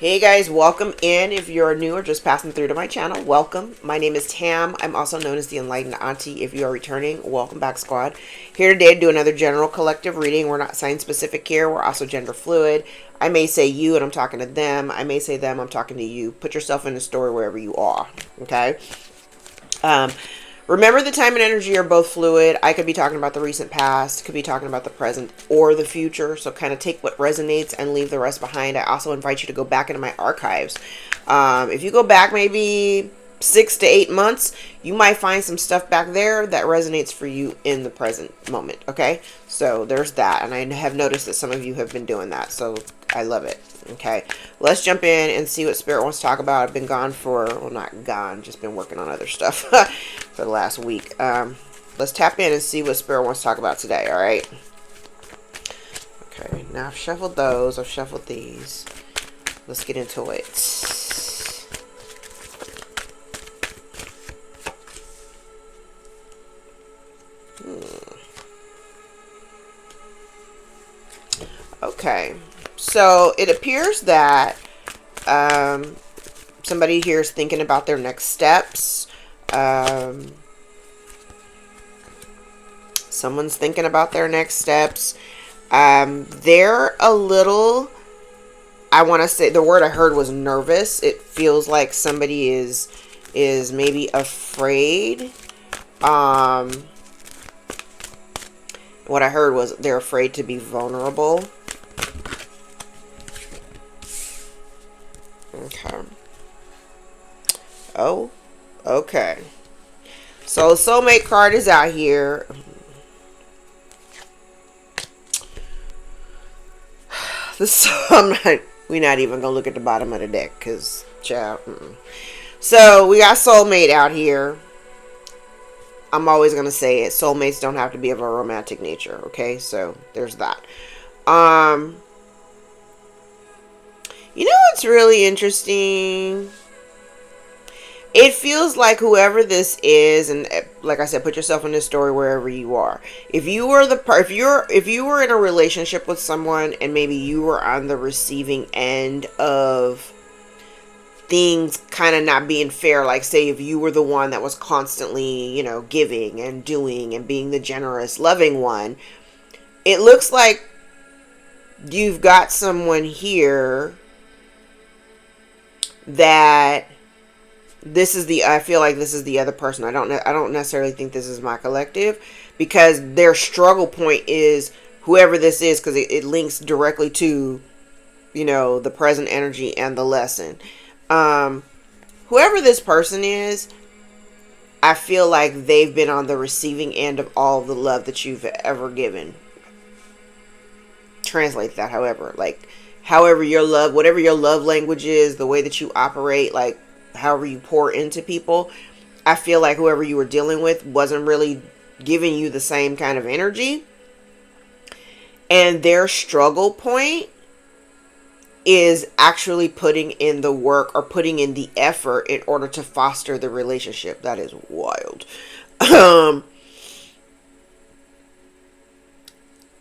Hey guys, welcome in. If you're new or just passing through to my channel, welcome. My name is Tam. I'm also known as the Enlightened Auntie. If you are returning, welcome back, squad. Here today to do another general collective reading. We're not sign specific here. We're also gender fluid. I may say you and I'm talking to them. I may say them, I'm talking to you. Put yourself in the story wherever you are. Okay? Remember, the time and energy are both fluid. I could be talking about the recent past, could be talking about the present or the future. So kind of take what resonates and leave the rest behind. I also invite you to go back into my archives. If you go back maybe 6 to 8 months, you might find some stuff back there that resonates for you in the present moment. Okay, so there's that. And I have noticed that some of you have been doing that. So I love it. Okay, let's jump in and see what Spirit wants to talk about. I've been gone for, well, not gone, just been working on other stuff for the last week. Let's tap in and see what Spirit wants to talk about today, all right? Okay, now I've shuffled those, I've shuffled these. Let's get into it. Okay. So it appears that somebody here is thinking about their next steps. Someone's thinking about their next steps. They're a little, I want to say, the word I heard was nervous. It feels like somebody is maybe afraid. What I heard was they're afraid to be vulnerable. Okay. Oh, okay. So the soulmate card is out here. We're not even gonna look at the bottom of the deck because, child. So we got soulmate out here. I'm always gonna say it. Soulmates don't have to be of a romantic nature. Okay, so there's that. You know what's really interesting? It feels like whoever this is, and like I said, put yourself in this story wherever you are. If you were if you were in a relationship with someone and maybe you were on the receiving end of things kind of not being fair, like say if you were the one that was constantly, giving and doing and being the generous, loving one, it looks like you've got someone here that I feel like this is the other person. I don't necessarily think this is my collective, because their struggle point is whoever this is, because it links directly to, the present energy and the lesson. Whoever this person is, I feel like they've been on the receiving end of all the love that you've ever given. Translate that however your love, whatever your love language is, the way that you operate, like however you pour into people, I feel like whoever you were dealing with wasn't really giving you the same kind of energy. And their struggle point is actually putting in the work or putting in the effort in order to foster the relationship. That is wild. The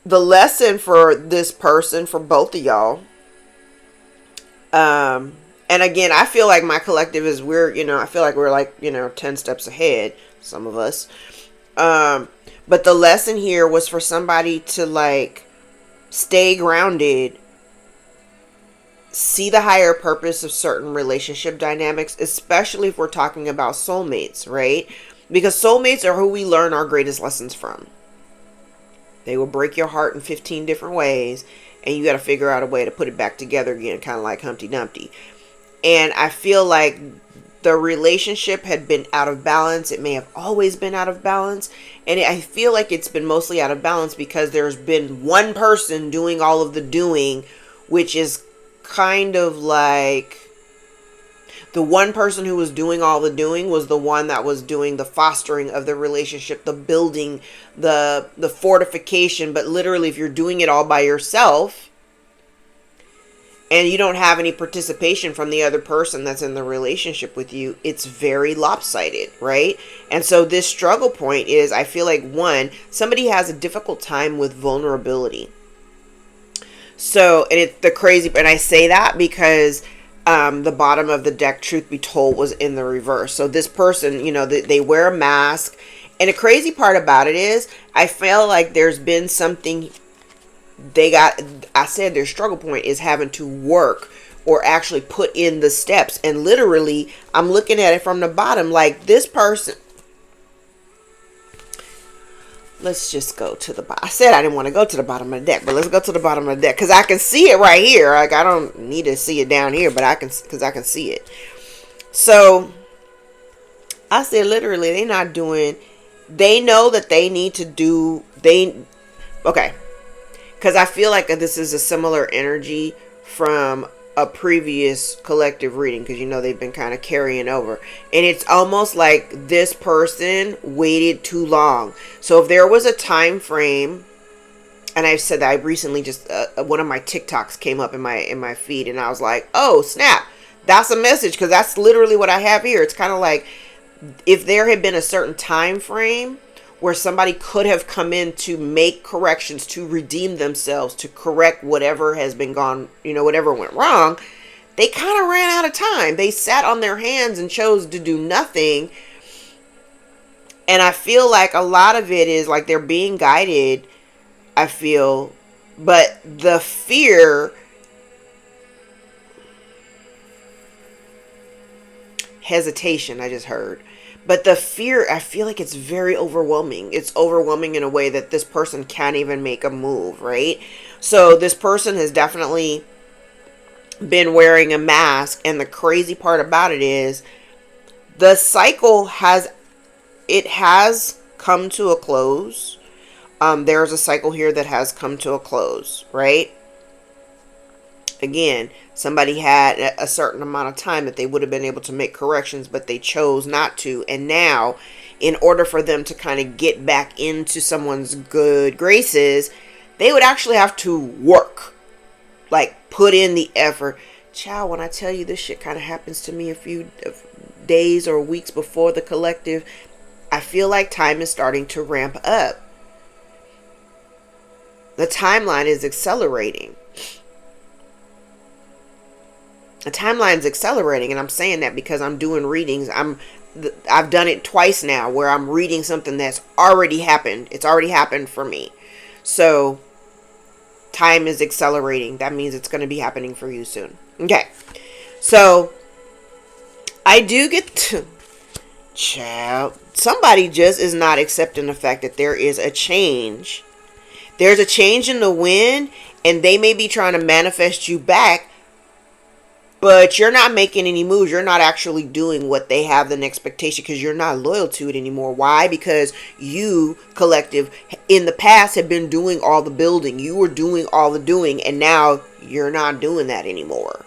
lesson for this person, for both of y'all, and again, I feel like my collective is, I feel like we're like, 10 steps ahead, some of us. But the lesson here was for somebody to stay grounded, see the higher purpose of certain relationship dynamics, especially if we're talking about soulmates, right? Because soulmates are who we learn our greatest lessons from. They will break your heart in 15 different ways, and you got to figure out a way to put it back together again, kind of like Humpty Dumpty. And I feel like the relationship had been out of balance. It may have always been out of balance. And I feel like it's been mostly out of balance because there's been one person doing all of the doing, which is kind of like the one person who was doing all the doing was the one that was doing the fostering of the relationship, the building, the fortification. But literally, if you're doing it all by yourself and you don't have any participation from the other person that's in the relationship with you, it's very lopsided, right? And so this struggle point is, I feel like, one, somebody has a difficult time with vulnerability. So, and it's the crazy, and I say that because The bottom of the deck, truth be told, was in the reverse. So this person, they wear a mask. And the crazy part about it is, I feel like there's been something I said their struggle point is having to work or actually put in the steps. And literally, I'm looking at it from the bottom, like this person. Let's just go to the bottom. I said I didn't want to go to the bottom of the deck, but let's go to the bottom of the deck because I can see it right here. Like, I don't need to see it down here, but I can see it. So I said literally, they know that they need to do, okay. Because I feel like this is a similar energy from a previous collective reading, because they've been kind of carrying over, and it's almost like this person waited too long. So if there was a time frame, and I've said that I recently just one of my TikToks came up in my feed, and I was like, oh snap, that's a message, because that's literally what I have here. It's kind of like if there had been a certain time frame where somebody could have come in to make corrections, to redeem themselves, to correct whatever has been gone, whatever went wrong, they kind of ran out of time. They sat on their hands and chose to do nothing. And I feel like a lot of it is like they're being guided, I feel, but the fear, hesitation, I just heard. But the fear, I feel like it's very overwhelming. It's overwhelming in a way that this person can't even make a move, right? So this person has definitely been wearing a mask. And the crazy part about it is the cycle has come to a close. There's a cycle here that has come to a close, right? Again, somebody had a certain amount of time that they would have been able to make corrections, but they chose not to. And now, in order for them to kind of get back into someone's good graces, they would actually have to work. Like, put in the effort. Child, when I tell you this shit kind of happens to me a few days or weeks before the collective, I feel like time is starting to ramp up. The timeline is accelerating. The timeline's accelerating, and I'm saying that because I'm doing readings. I've done it twice now where I'm reading something that's already happened. It's already happened for me. So time is accelerating. That means it's going to be happening for you soon. Okay. So I do get to, child, somebody just is not accepting the fact that there is a change. There's a change in the wind, and they may be trying to manifest you back, but you're not making any moves. You're not actually doing what they have an expectation because you're not loyal to it anymore. Why? Because you, collective, in the past have been doing all the building. You were doing all the doing, and now you're not doing that anymore.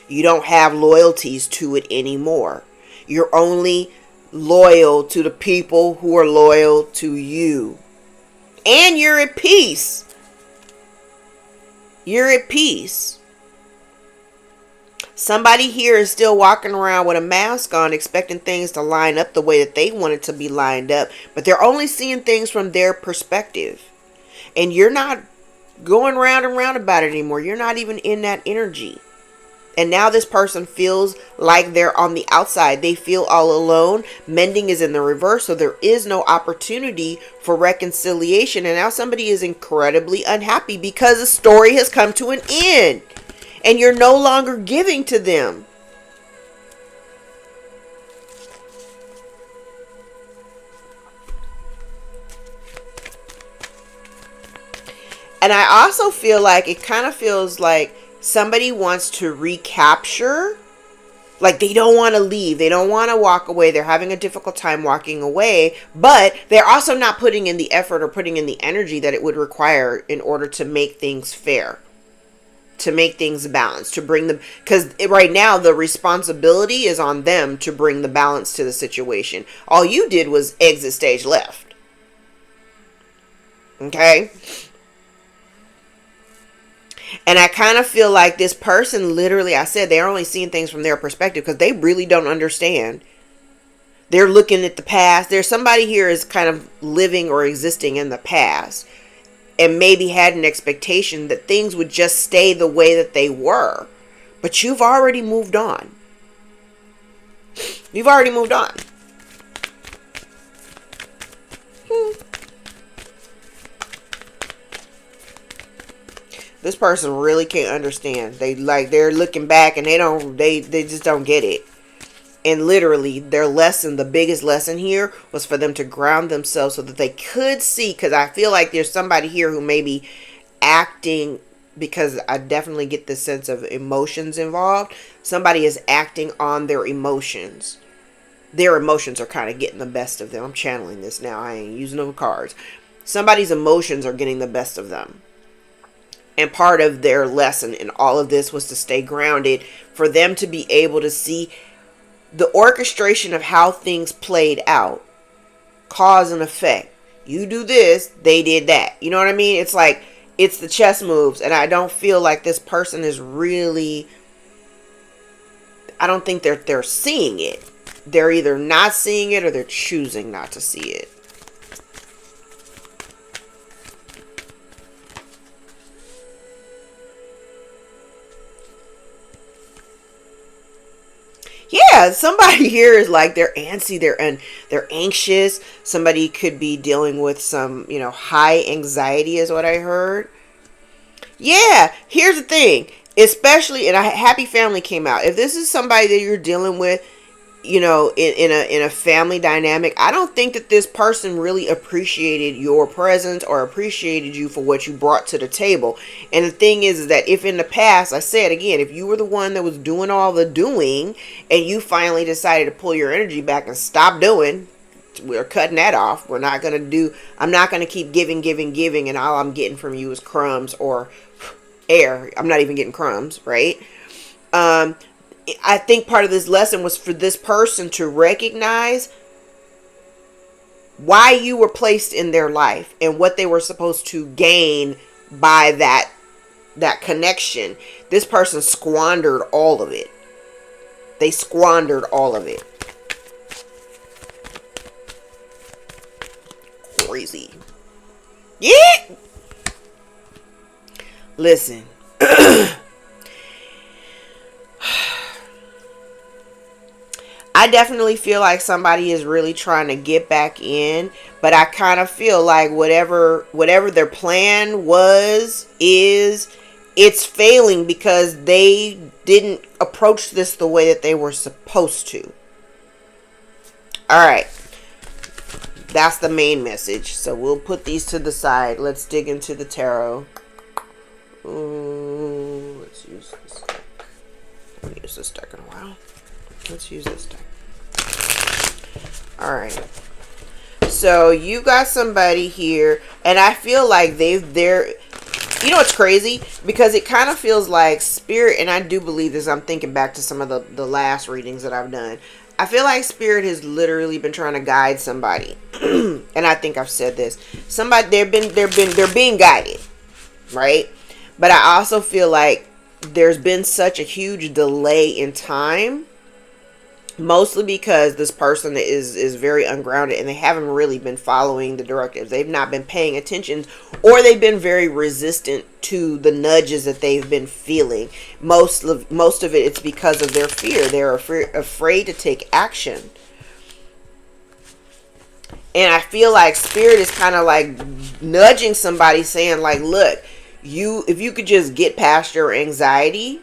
You don't have loyalties to it anymore. You're only loyal to the people who are loyal to you. And you're at peace. You're at peace. Somebody here is still walking around with a mask on, expecting things to line up the way that they want it to be lined up. But they're only seeing things from their perspective. And you're not going round and round about it anymore. You're not even in that energy. And now this person feels like they're on the outside. They feel all alone. Mending is in the reverse. So there is no opportunity for reconciliation. And now somebody is incredibly unhappy because the story has come to an end. And you're no longer giving to them. And I also feel like it kind of feels like somebody wants to recapture. Like they don't want to leave. They don't want to walk away. They're having a difficult time walking away. But they're also not putting in the effort or putting in the energy that it would require in order to make things fair. To make things balanced, to bring them, because right now the responsibility is on them to bring the balance to the situation. All you did was exit stage left. Okay? And I kind of feel like this person, literally, I said they're only seeing things from their perspective because they really don't understand. They're looking at the past. There's somebody here is kind of living or existing in the past. And maybe had an expectation that things would just stay the way that they were. But you've already moved on. You've already moved on. This person really can't understand. They're looking back and they just don't get it. And literally their lesson, the biggest lesson here was for them to ground themselves so that they could see, because I feel like there's somebody here who may be acting, because I definitely get this sense of emotions involved. Somebody is acting on their emotions. Their emotions are kind of getting the best of them. I'm channeling this now. I ain't using no cards. Somebody's emotions are getting the best of them. And part of their lesson in all of this was to stay grounded, for them to be able to see the orchestration of how things played out. Cause and effect. You do this, they did that. You know what I mean? It's like, it's the chess moves. And I don't feel like this person is really, I don't think they're seeing it. They're either not seeing it or they're choosing not to see it. Yeah, somebody here is like, they're antsy, they're anxious. Somebody could be dealing with some, high anxiety is what I heard. Yeah, here's the thing, especially, and a happy family came out. If this is somebody that you're dealing with, in a family dynamic, I don't think that this person really appreciated your presence or appreciated you for what you brought to the table. And the thing is that if in the past, I said again, if you were the one that was doing all the doing and you finally decided to pull your energy back and stop doing, we're cutting that off. I'm not going to keep giving, and all I'm getting from you is crumbs or air. I'm not even getting crumbs, right? I think part of this lesson was for this person to recognize why you were placed in their life and what they were supposed to gain by that connection. This person squandered all of it. They squandered all of it. Crazy. Yeah. Listen. I definitely feel like somebody is really trying to get back in, but I kind of feel like whatever their plan it's failing because they didn't approach this the way that they were supposed to. All right. That's the main message. So we'll put these to the side. Let's dig into the tarot. Ooh, let's use this deck. I haven't used this deck in a while. Let's use this deck. Alright. So you got somebody here, and I feel like they're you know what's crazy? Because it kind of feels like Spirit, and I do believe this, I'm thinking back to some of the last readings that I've done. I feel like Spirit has literally been trying to guide somebody. And I think I've said this. Somebody they're being guided, right? But I also feel like there's been such a huge delay in time, mostly because this person is very ungrounded and they haven't really been following the directives. They've not been paying attention, or they've been very resistant to the nudges that they've been feeling. Most of it, it's because of their fear. They're afraid to take action. And I feel like Spirit is kind of like nudging somebody, saying like, look, if you could just get past your anxiety,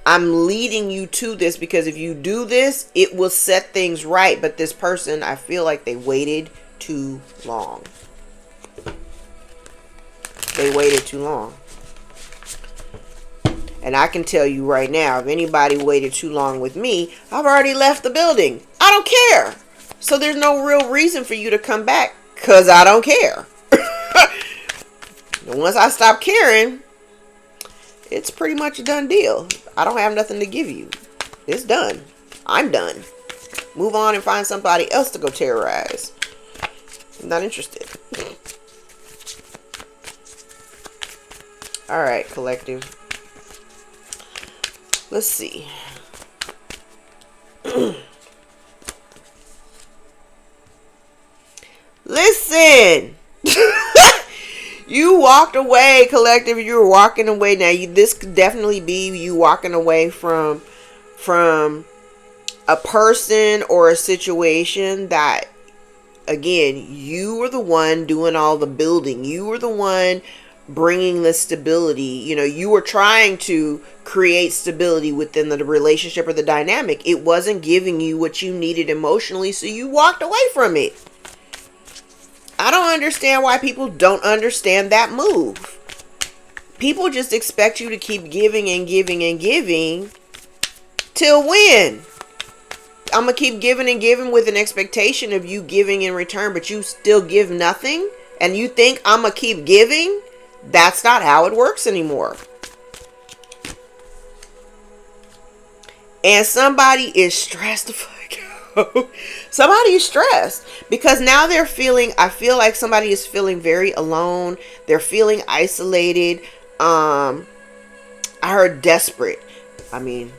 I'm leading you to this, because if you do this, it will set things right. But this person, I feel like they waited too long. They waited too long. And I can tell you right now, if anybody waited too long with me, I've already left the building. I don't care. So there's no real reason for you to come back, because I don't care. And once I stop caring, it's pretty much a done deal. I don't have nothing to give you. It's done. I'm done. Move on and find somebody else to go terrorize. I'm not interested. Alright, collective. Let's see. Listen. You walked away, collective. You were walking away. Now, this could definitely be you walking away from a person or a situation that, again, you were the one doing all the building. You were the one bringing the stability. You know, you were trying to create stability within the relationship or the dynamic. It wasn't giving you what you needed emotionally, so you walked away from it. I don't understand why people don't understand that move. People just expect you to keep giving and giving and giving. Till when? I'm going to keep giving and giving with an expectation of you giving in return, but you still give nothing? And you think I'm going to keep giving? That's not how it works anymore. And somebody is stressed the fuck out. Somebody is stressed because now they're feeling, I feel like somebody is feeling very alone. They're feeling isolated. I heard desperate. I mean,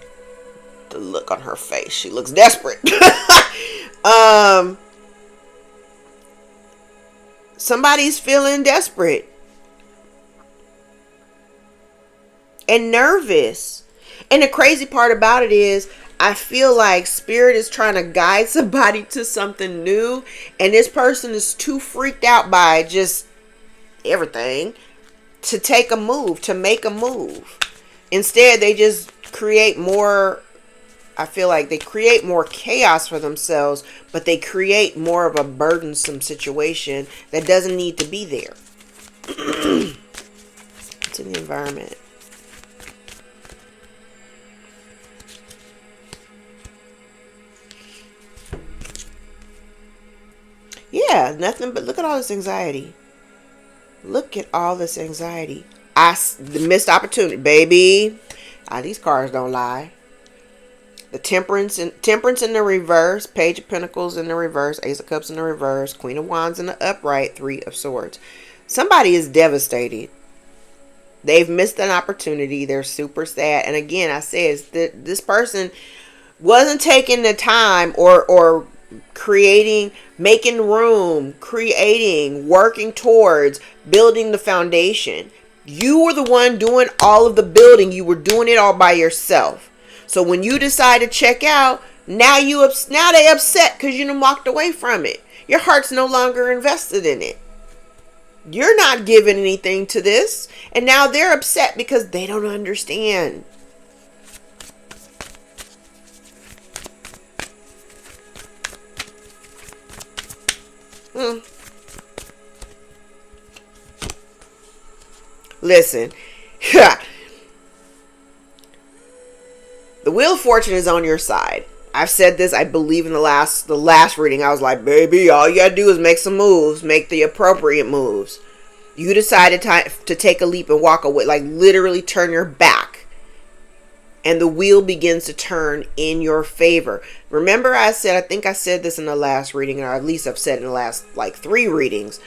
the look on her face, she looks desperate. Somebody's feeling desperate and nervous. And the crazy part about it is, I feel like spirit is trying to guide somebody to something new, and this person is too freaked out by just everything to take a move, to make a move. Instead, they just create more. I feel like they create more chaos for themselves, but they create more of a burdensome situation that doesn't need to be there. It's in the environment. Yeah, nothing but look at all this anxiety. Look at all this anxiety. The missed opportunity, baby. These cards don't lie. The temperance in the reverse, Page of Pentacles in the reverse, Ace of Cups in the reverse, Queen of Wands in the upright, Three of Swords. Somebody is devastated. They've missed an opportunity. They're super sad. And again, I said this person wasn't taking the time or creating, making room, creating, working towards building the foundation. You were the one doing all of the building. You were doing it all by yourself. So when you decide to check out, now they upset because you done walked away from it. Your heart's no longer invested in it. You're not giving anything to this. And now they're upset because they don't understand. Listen. The Wheel of Fortune is on your side. I've said this, I believe, in the last reading. I was like, baby, all you gotta do is make some moves. Make the appropriate moves. You decided to take a leap and walk away. Like, literally turn your back. And the wheel begins to turn in your favor. Remember I think I said this in the last reading, or at least I've said in the last, 3 readings.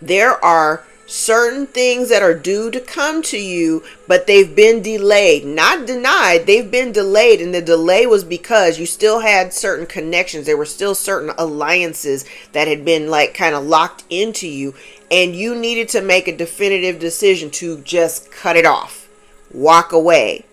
There are certain things that are due to come to you, but they've been delayed, not denied. They've been delayed, and the delay was because you still had certain connections. There were still certain alliances that had been kind of locked into you, and you needed to make a definitive decision to just cut it off, walk away.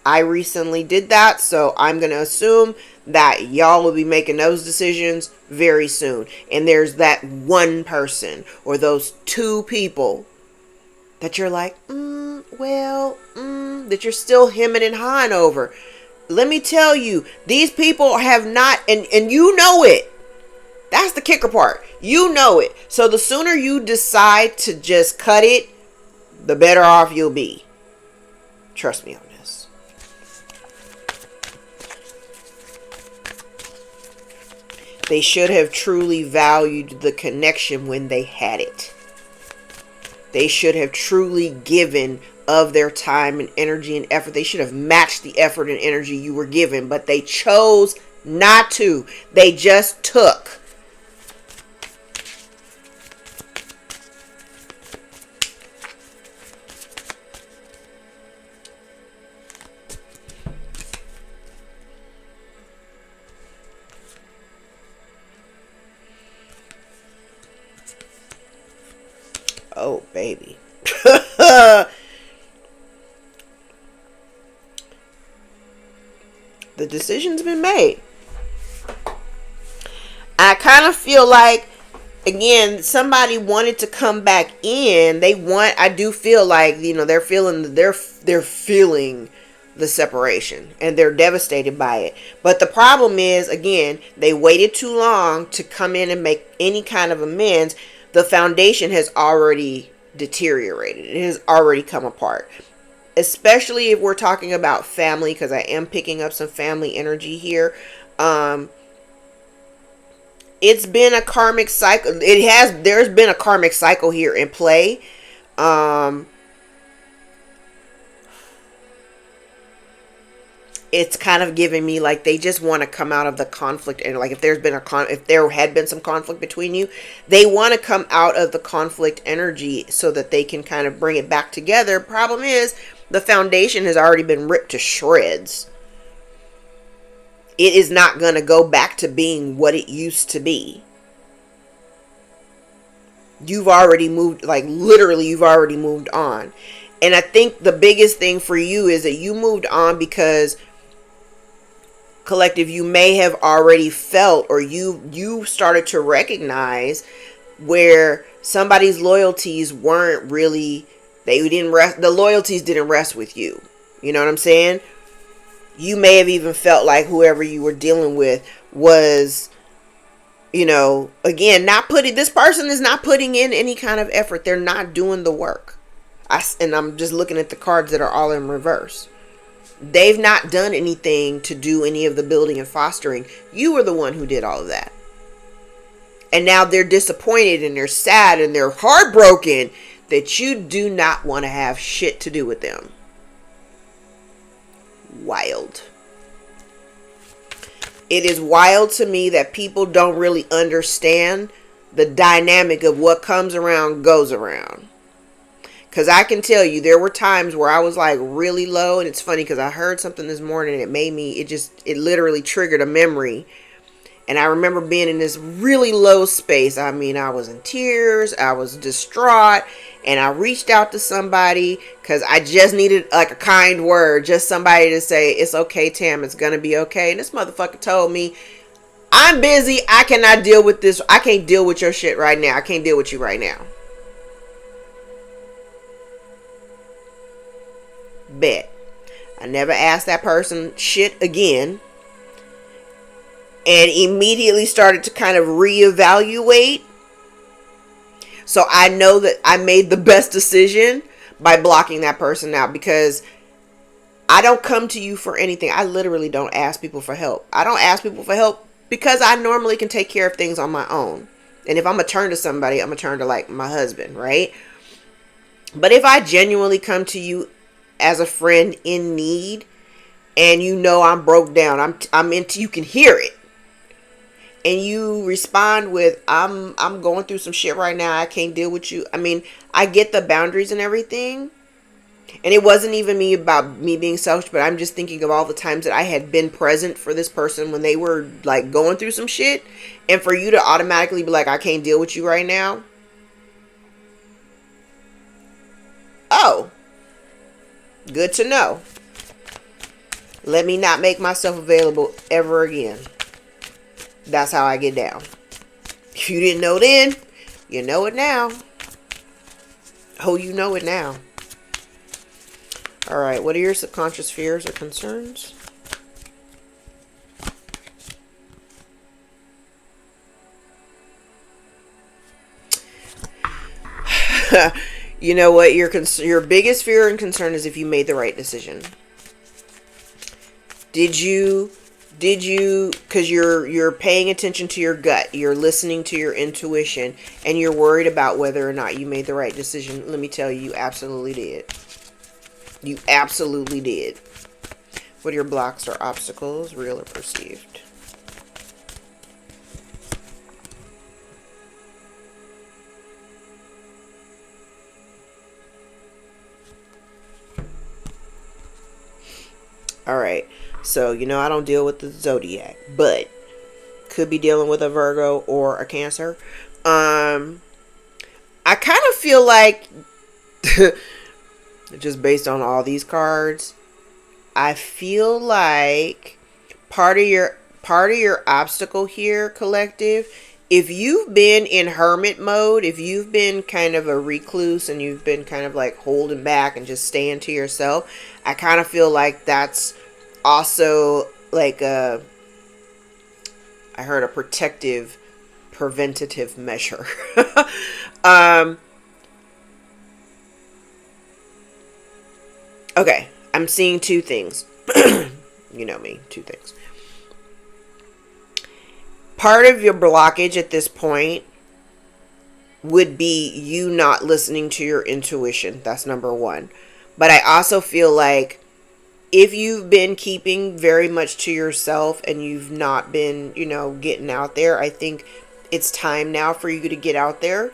I recently did that, so I'm going to assume that y'all will be making those decisions very soon. And there's that one person or those 2 people that you're like, that you're still hemming and hawing over. Let me tell you, these people have not, and you know it. That's the kicker part. You know it. So the sooner you decide to just cut it, the better off you'll be. Trust me on this. They should have truly valued the connection when they had it. They should have truly given of their time and energy and effort. They should have matched the effort and energy you were given, but they chose not to. They just took. baby. The decision's been made. I kind of feel like, again, somebody wanted to come back in. I do feel like, they're feeling the separation and they're devastated by it. But the problem is, again, they waited too long to come in and make any kind of amends. The foundation has already deteriorated. It has already come apart. Especially if we're talking about family, because I am picking up some family energy here. It's been a karmic cycle. There's been a karmic cycle here in play. It's kind of giving me like they just want to come out of the conflict, and like if there had been some conflict between you, they want to come out of the conflict energy so that they can kind of bring it back together. Problem is, the foundation has already been ripped to shreds. It is not going to go back to being what it used to be. You've already moved, like literally you've already moved on. And I think the biggest thing for you is that you moved on because, collective, you may have already felt, or you started to recognize where somebody's loyalties weren't really, the loyalties didn't rest with you. You know what I'm saying? You may have even felt like whoever you were dealing with was, again, this person is not putting in any kind of effort. They're not doing the work. And I'm just looking at the cards that are all in reverse. They've not done anything to do any of the building and fostering. You were the one who did all of that. And now they're disappointed and they're sad and they're heartbroken that you do not want to have shit to do with them. Wild. It is wild to me that people don't really understand the dynamic of what comes around goes around. Because I can tell you, there were times where I was like really low. And it's funny because I heard something this morning and it literally triggered a memory. And I remember being in this really low space. I mean, I was in tears. I was distraught. And I reached out to somebody because I just needed like a kind word. Just somebody to say, it's okay, Tam. It's going to be okay. And this motherfucker told me, I'm busy. I cannot deal with this. I can't deal with your shit right now. I can't deal with you right now. Bet. I never asked that person shit again. And immediately started to kind of reevaluate. So I know that I made the best decision by blocking that person out, because I don't come to you for anything. I literally don't ask people for help. I don't ask people for help because I normally can take care of things on my own. And if I'm going to turn to somebody, I'm going to turn to like my husband, right? But if I genuinely come to you as a friend in need, and I'm broke down, you can hear it. And you respond with, I'm going through some shit right now. I can't deal with you. I mean, I get the boundaries and everything. And it wasn't even about me being selfish, but I'm just thinking of all the times that I had been present for this person when they were like going through some shit. And for you to automatically be like, I can't deal with you right now. Oh, good to know. Let me not make myself available ever again. That's how I get down. If you didn't know then, you know it now. Oh, you know it now. All right, what are your subconscious fears or concerns? You know what? Your biggest fear and concern is if you made the right decision. Did you, because you're paying attention to your gut, you're listening to your intuition, and you're worried about whether or not you made the right decision. Let me tell you, you absolutely did. You absolutely did. What are your blocks or obstacles, real or perceived? All right. So, I don't deal with the zodiac, but could be dealing with a Virgo or a Cancer. I kind of feel like, just based on all these cards, I feel like part of your obstacle here, collective, if you've been in hermit mode, if you've been kind of a recluse and you've been kind of like holding back and just staying to yourself, I kind of feel like that's also like I heard a preventative measure. Okay, I'm seeing two things. You know me, two things. Part of your blockage at this point would be you not listening to your intuition. That's number one. But I also feel like if you've been keeping very much to yourself and you've not been, getting out there, I think it's time now for you to get out there.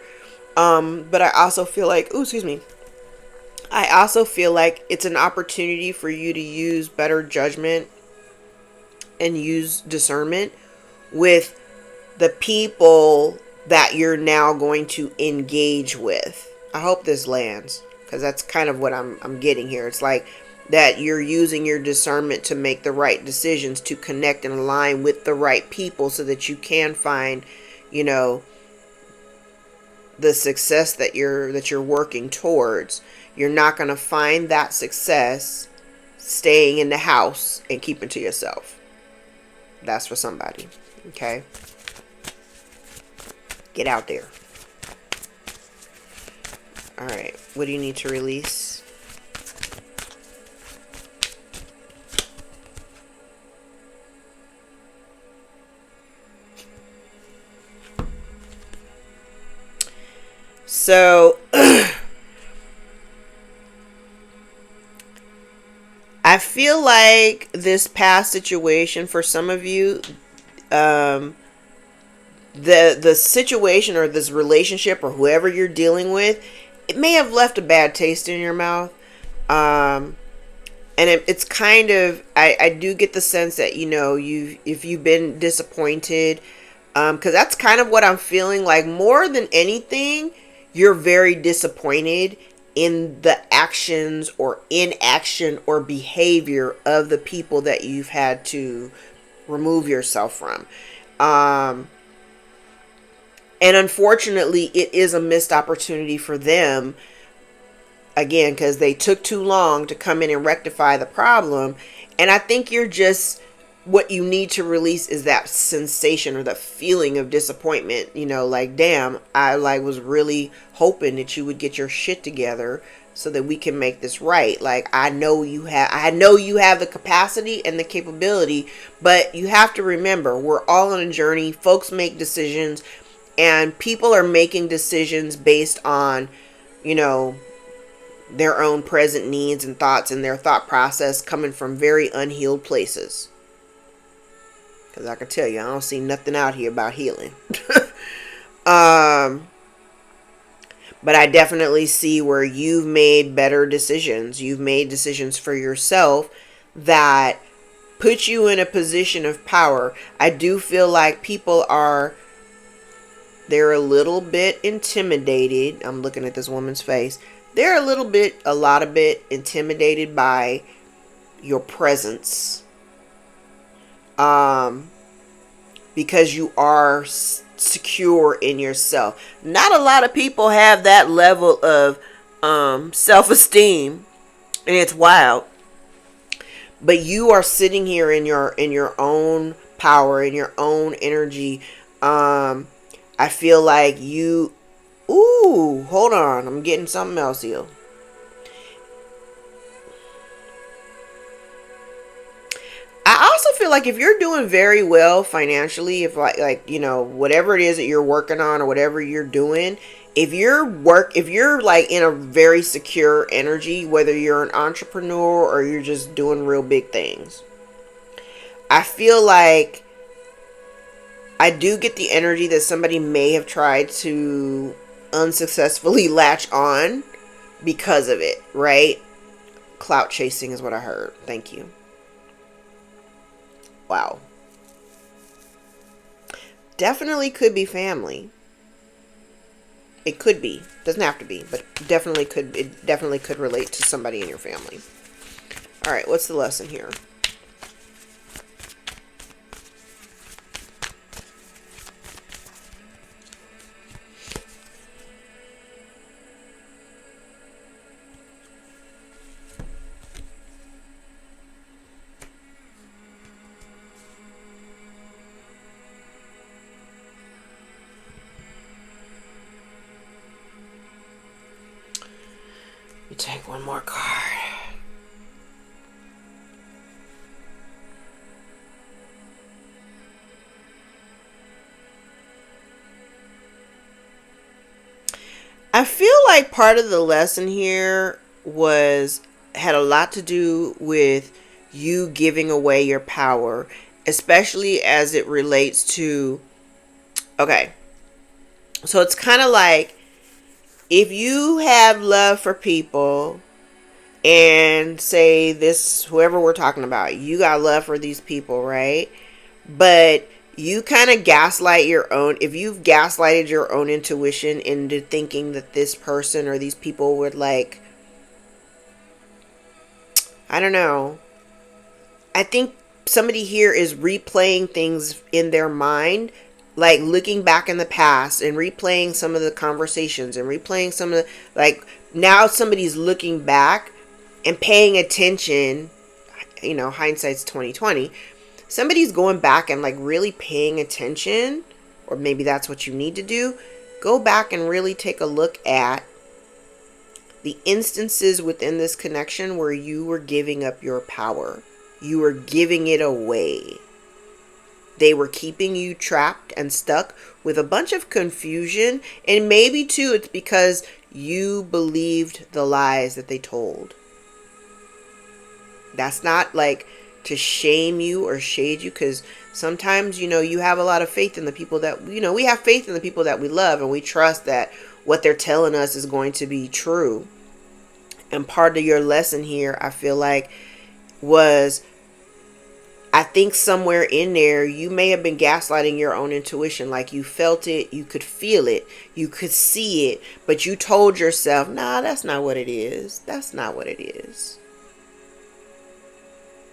But I also feel like, I also feel like it's an opportunity for you to use better judgment and use discernment with the people that you're now going to engage with. I hope this lands, because that's kind of what I'm getting here. It's like that you're using your discernment to make the right decisions, to connect and align with the right people so that you can find, the success that you're working towards. You're not going to find that success staying in the house and keeping to yourself. That's for somebody. Okay? Get out there. All right. What do you need to release? So, I feel like this past situation for some of you, the situation or this relationship or whoever you're dealing with, it may have left a bad taste in your mouth. And it's kind of, I do get the sense that, if you've been disappointed, because that's kind of what I'm feeling like. More than anything, you're very disappointed in the actions or inaction or behavior of the people that you've had to remove yourself from. And unfortunately, it is a missed opportunity for them, again, because they took too long to come in and rectify the problem. And I think what you need to release is that sensation or that feeling of disappointment. Like, damn, I was really hoping that you would get your shit together so that we can make this right. Like, I know you have the capacity and the capability, but you have to remember, we're all on a journey. Folks make decisions, and people are making decisions based on, their own present needs and thoughts, and their thought process coming from very unhealed places. Because I can tell you, I don't see nothing out here about healing. But I definitely see where you've made better decisions. You've made decisions for yourself that put you in a position of power. I do feel like they're a little bit intimidated. I'm looking at this woman's face. They're a lot of bit intimidated by your presence. Because you are secure in yourself. Not a lot of people have that level of self-esteem, and it's wild. But you are sitting here in your own power, in your own energy. I feel like you. Ooh, hold on. I'm getting something else here. I also feel like if you're doing very well financially, if whatever it is that you're working on or whatever you're doing, if you're like in a very secure energy, whether you're an entrepreneur or you're just doing real big things, I feel like I do get the energy that somebody may have tried to unsuccessfully latch on because of it, right? Clout chasing is what I heard. Thank you. Wow. Definitely could be family. It could be. Doesn't have to be, but definitely could. It definitely could relate to somebody in your family. All right, what's the lesson here? You take one more card. I feel like part of the lesson here had a lot to do with you giving away your power, especially as it relates to, okay, so it's kind of like if you have love for people and say this, whoever we're talking about, you got love for these people, right? But you kind of gaslight your own, if you've gaslighted your own intuition into thinking that this person or these people would like, I don't know. I think somebody here is replaying things in their mind, like looking back in the past and replaying some of the conversations and replaying some of the, like now somebody's looking back and paying attention, you know, hindsight's 2020. Somebody's going back and like really paying attention, or maybe that's what you need to do. Go back and really take a look at the instances within this connection where you were giving up your power. You were giving it away. They were keeping you trapped and stuck with a bunch of confusion. And maybe too, it's because you believed the lies that they told. That's not like to shame you or shade you, because sometimes, you know, you have a lot of faith in the people that, you know, we have faith in the people that we love, and we trust that what they're telling us is going to be true. And part of your lesson here, I feel like, was, I think somewhere in there, you may have been gaslighting your own intuition. Like you felt it, you could feel it, you could see it, but you told yourself, nah, that's not what it is. That's not what it is.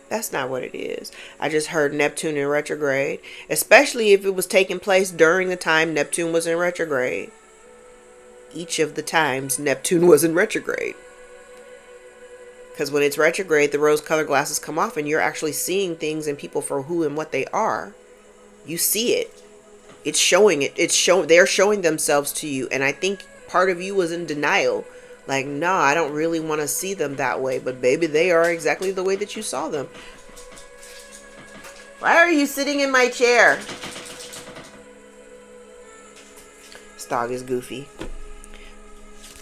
That's not what it is. I just heard Neptune in retrograde, especially if it was taking place during the time Neptune was in retrograde. Each of the times Neptune was in retrograde. Because when it's retrograde, the rose-colored glasses come off and you're actually seeing things and people for who and what they are. You see it. It's showing it. They're showing themselves to you. And I think part of you was in denial. Like, no, I don't really want to see them that way. But baby, they are exactly the way that you saw them. Why are you sitting in my chair? This dog is goofy.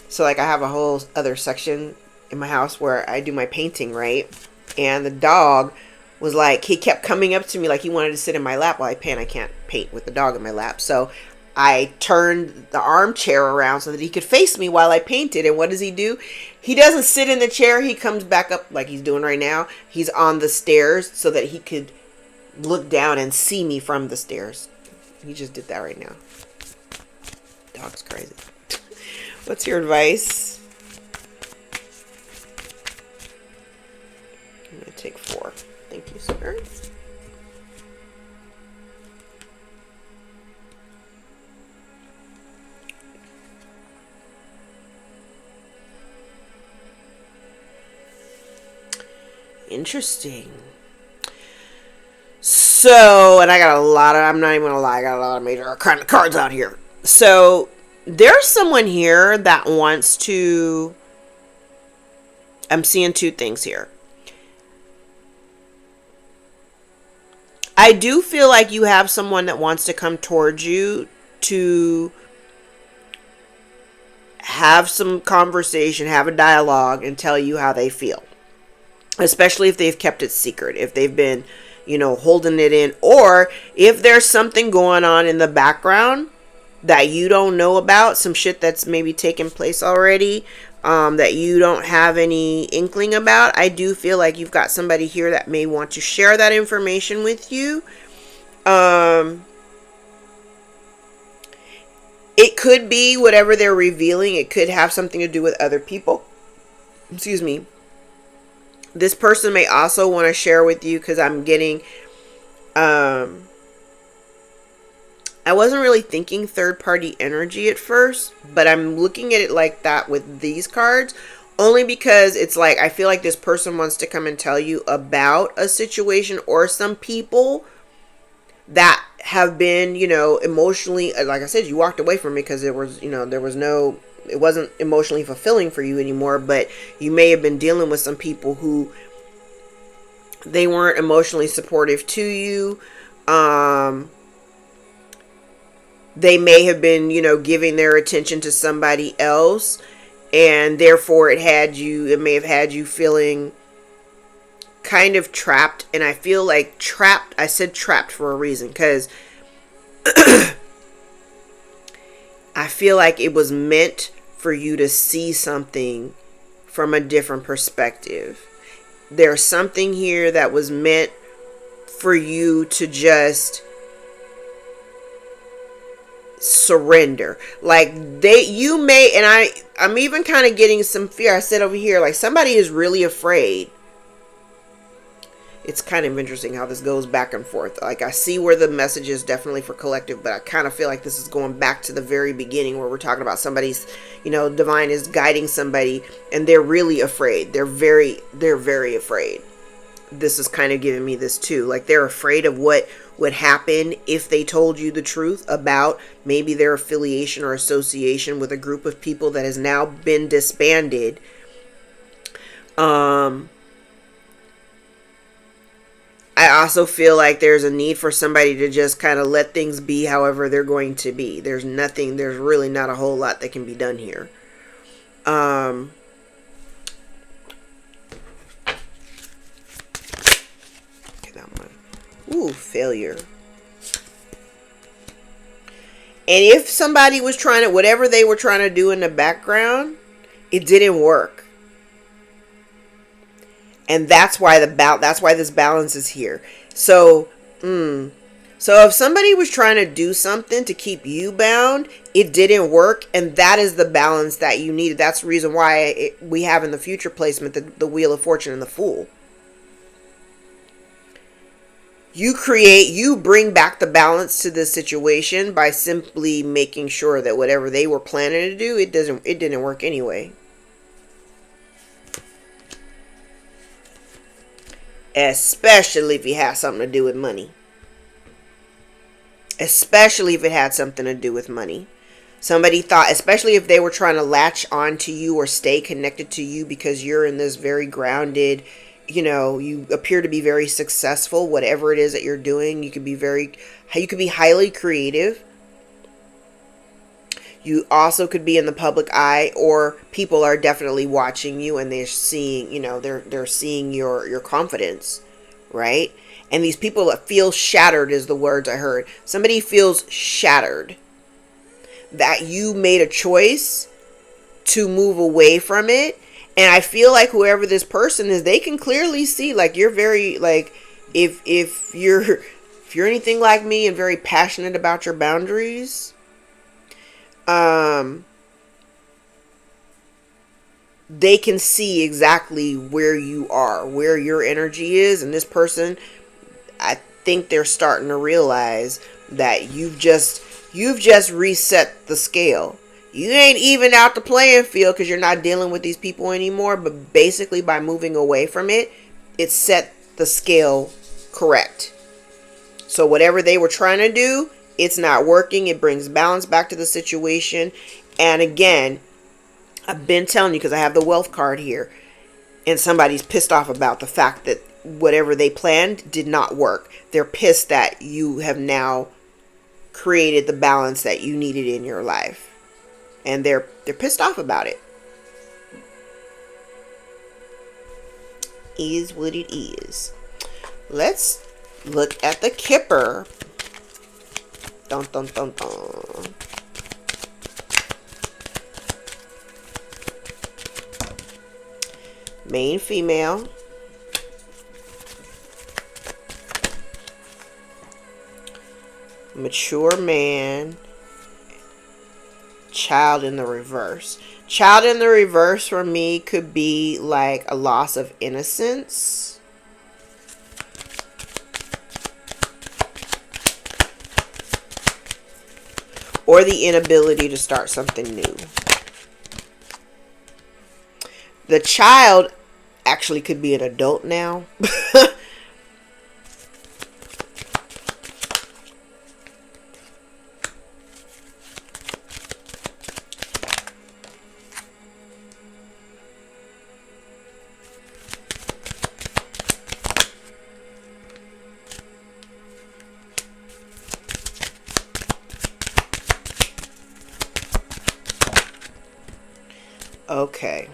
So like I have a whole other section in my house where I do my painting, right? And the dog was like, he kept coming up to me like he wanted to sit in my lap while I paint. I can't paint with the dog in my lap. So I turned the armchair around so that he could face me while I painted. And what does he do? He doesn't sit in the chair. He comes back up like he's doing right now. He's on the stairs so that he could look down and see me from the stairs. He just did that right now. Dog's crazy. What's your advice? I'm going to take 4. Thank you, sir. Interesting. So, and I got a lot of, I'm not even gonna lie, I got a lot of major kind of cards out here. So, there's someone here that wants to, I'm seeing 2 things here. I do feel like you have someone that wants to come towards you to have some conversation, have a dialogue, and tell you how they feel. Especially if they've kept it secret, if they've been, you know, holding it in, or if there's something going on in the background that you don't know about, some shit that's maybe taken place already, that you don't have any inkling about. I do feel like you've got somebody here that may want to share that information with you. It could be whatever they're revealing. It could have something to do with other people. Excuse me. This person may also want to share with you, because I'm getting, I wasn't really thinking third party energy at first, but I'm looking at it like that with these cards, only because it's like, I feel like this person wants to come and tell you about a situation or some people that have been, emotionally, like I said, you walked away from it because there was, it wasn't emotionally fulfilling for you anymore, but you may have been dealing with some people who, they weren't emotionally supportive to you. They may have been, giving their attention to somebody else, and therefore it may have had you feeling kind of trapped. And I feel like trapped, I said trapped for a reason, because I feel like it was meant for you to see something from a different perspective. There's something here that was meant for you to just surrender. Like you may, and I'm even kind of getting some fear. I said over here, like somebody is really afraid. It's kind of interesting how this goes back and forth. Like I see where the message is definitely for collective, but I kind of feel like this is going back to the very beginning where we're talking about somebody's, divine is guiding somebody and they're really afraid. They're very afraid. This is kind of giving me this too. Like they're afraid of what would happen if they told you the truth about maybe their affiliation or association with a group of people that has now been disbanded. I also feel like there's a need for somebody to just kind of let things be however they're going to be. There's really not a whole lot that can be done here. Okay, that one. Ooh, failure. And if somebody was trying to, whatever they were trying to do in the background, it didn't work. And that's why this balance is here. So if somebody was trying to do something to keep you bound, it didn't work, and that is the balance that you needed. That's the reason why we have in the future placement the Wheel of Fortune and the Fool. You bring back the balance to this situation by simply making sure that whatever they were planning to do, it didn't work anyway. Especially if it had something to do with money. Especially if it had something to do with money. Somebody thought, especially if they were trying to latch on to you or stay connected to you because you're in this very grounded, you appear to be very successful, whatever it is that you're doing. You could be highly creative. You also could be in the public eye, or people are definitely watching you and they're seeing, they're seeing your confidence, right? And these people that feel shattered is the words I heard. Somebody feels shattered that you made a choice to move away from it. And I feel like whoever this person is, they can clearly see, like, you're very, like, if you're anything like me and very passionate about your boundaries, they can see exactly where you are, where your energy is. And this person, I think they're starting to realize that you've just reset the scale. You ain't even out the playing field because you're not dealing with these people anymore. But basically by moving away from it, it set the scale correct. So whatever they were trying to do, it's not working. It brings balance back to the situation. And again, I've been telling you, because I have the wealth card here, and somebody's pissed off about the fact that whatever they planned did not work. They're pissed that you have now created the balance that you needed in your life. And they're pissed off about it. Is what it is. Let's look at the Kipper. Dun, dun, dun, dun. Main female. Mature man. Child in the reverse. Child in the reverse for me could be like a loss of innocence. Or the inability to start something new. The child actually could be an adult now. Okay.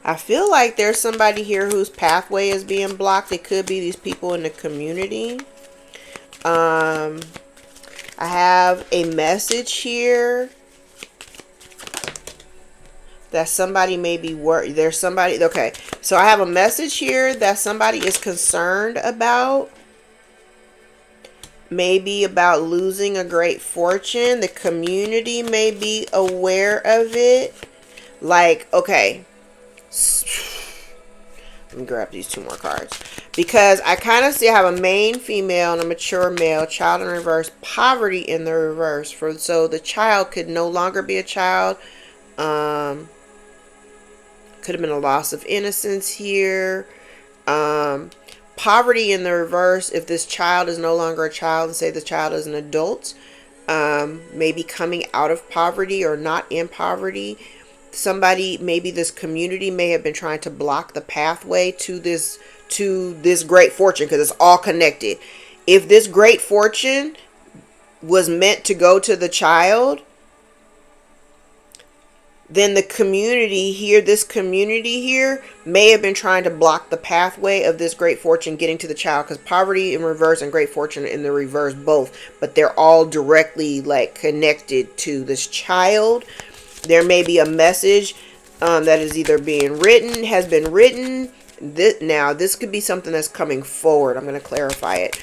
I feel like there's somebody here whose pathway is being blocked. It could be these people in the community. I have a message here that somebody may be worried. There's somebody. Okay. So I have a message here that somebody is concerned about. Maybe about losing a great fortune. The community may be aware of it. Like, okay. Let me grab these 2 more cards. Because I kind of see I have a main female and a mature male. Child in reverse. Poverty in the reverse. So the child could no longer be a child. Could have been a loss of innocence here. Poverty in the reverse, if this child is no longer a child and say the child is an adult, maybe coming out of poverty or not in poverty. Somebody, maybe this community may have been trying to block the pathway to this great fortune, because it's all connected. If this great fortune was meant to go to the child, then the community here, this community here, may have been trying to block the pathway of this great fortune getting to the child, because poverty in reverse and great fortune in the reverse both, but they're all directly like connected to this child. There may be a message that is either being written, has been written. Now, this could be something that's coming forward. I'm going to clarify it.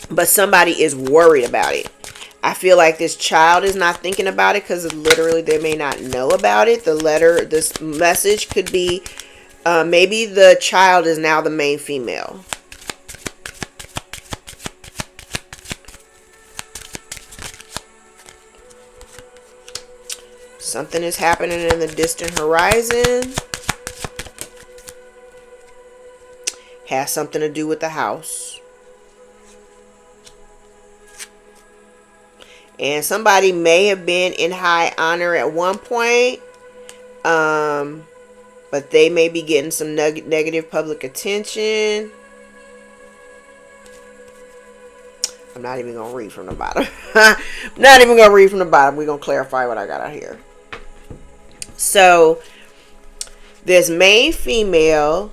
But somebody is worried about it. I feel like this child is not thinking about it because literally they may not know about it. This message could be maybe the child is now the main female. Something is happening in the distant horizon. Has something to do with the house. And somebody may have been in high honor at one point. But they may be getting some negative public attention. I'm not even going to read from the bottom. Not even going to read from the bottom. We're going to clarify what I got out here. So, this main female,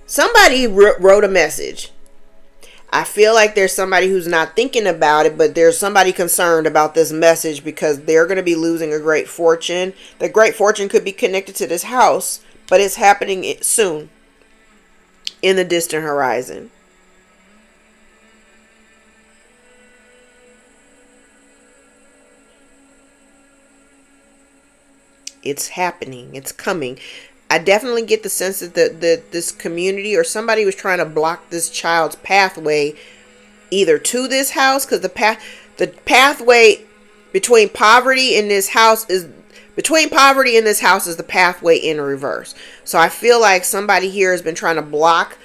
somebody wrote a message. I feel like there's somebody who's not thinking about it, but there's somebody concerned about this message because they're going to be losing a great fortune. The great fortune could be connected to this house, but it's happening soon in the distant horizon. It's happening. It's coming. I definitely get the sense that this community or somebody was trying to block this child's pathway either to this house, because the pathway between poverty in this house is the pathway in reverse. So I feel like somebody here has been trying to block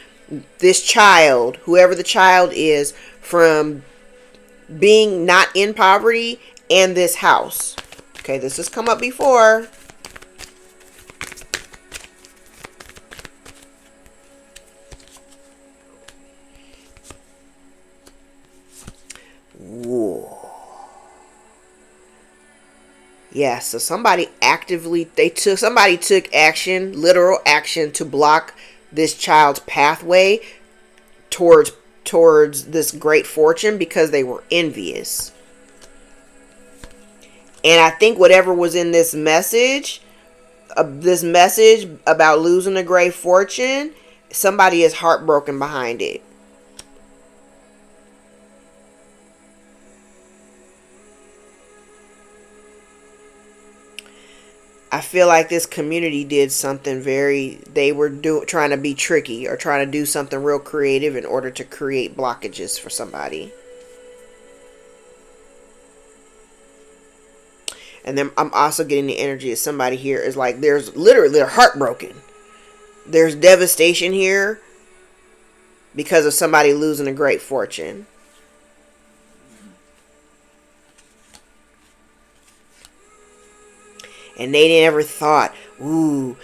this child, whoever the child is, from being not in poverty and this house. Okay, this has come up before. Whoa. Yeah, so somebody took action, literal action, to block this child's pathway towards this great fortune because they were envious. And I think whatever was in this message about losing a great fortune, Somebody is heartbroken behind it. I feel like this community did something they were trying to be tricky or trying to do something real creative in order to create blockages for somebody. And then I'm also getting the energy of somebody here is like, they're heartbroken. There's devastation here because of somebody losing a great fortune. And they never thought, they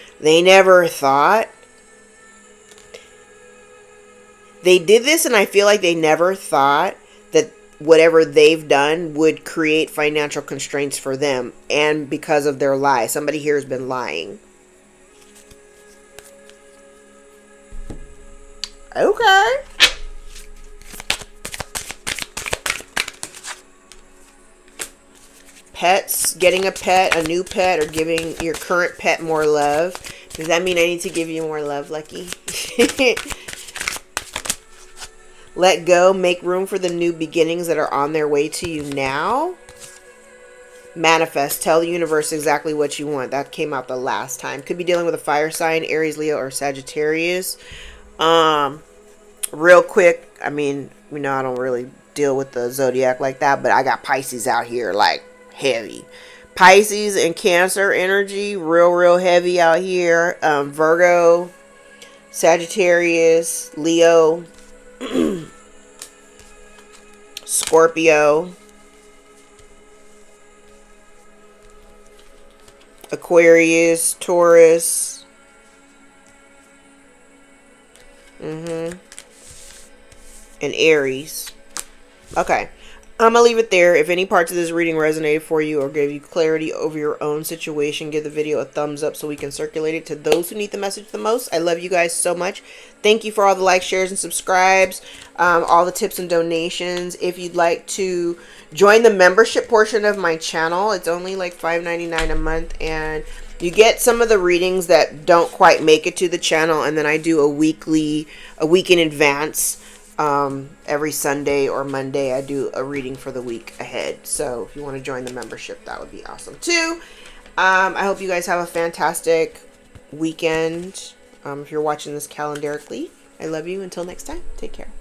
did this, and I feel like they never thought that whatever they've done would create financial constraints for them, and because of their lie. Somebody here has been lying. Okay. Pets, getting a pet, a new pet, or giving your current pet more love. Does that mean I need to give you more love, Lucky? Let go, make room for the new beginnings that are on their way to you now. Manifest, tell the universe exactly what you want. That came out the last time. Could be dealing with a fire sign, Aries, Leo, or Sagittarius. Real quick, I mean, I don't really deal with the zodiac like that, but I got Pisces out here, like, heavy. Pisces and Cancer energy, real heavy out here. Virgo, Sagittarius, Leo, Scorpio, Aquarius, Taurus, and Aries. Okay. I'm going to leave it there. If any parts of this reading resonated for you or gave you clarity over your own situation, give the video a thumbs up so we can circulate it to those who need the message the most. I love you guys so much. Thank you for all the likes, shares, and subscribes, all the tips and donations. If you'd like to join the membership portion of my channel, it's only like $5.99 a month, and you get some of the readings that don't quite make it to the channel, and then I do a week in advance. Every Sunday or Monday I do a reading for the week ahead. So if you want to join the membership, that would be awesome too. I hope you guys have a fantastic weekend. If you're watching this calendarically, I love you. Until next time, take care.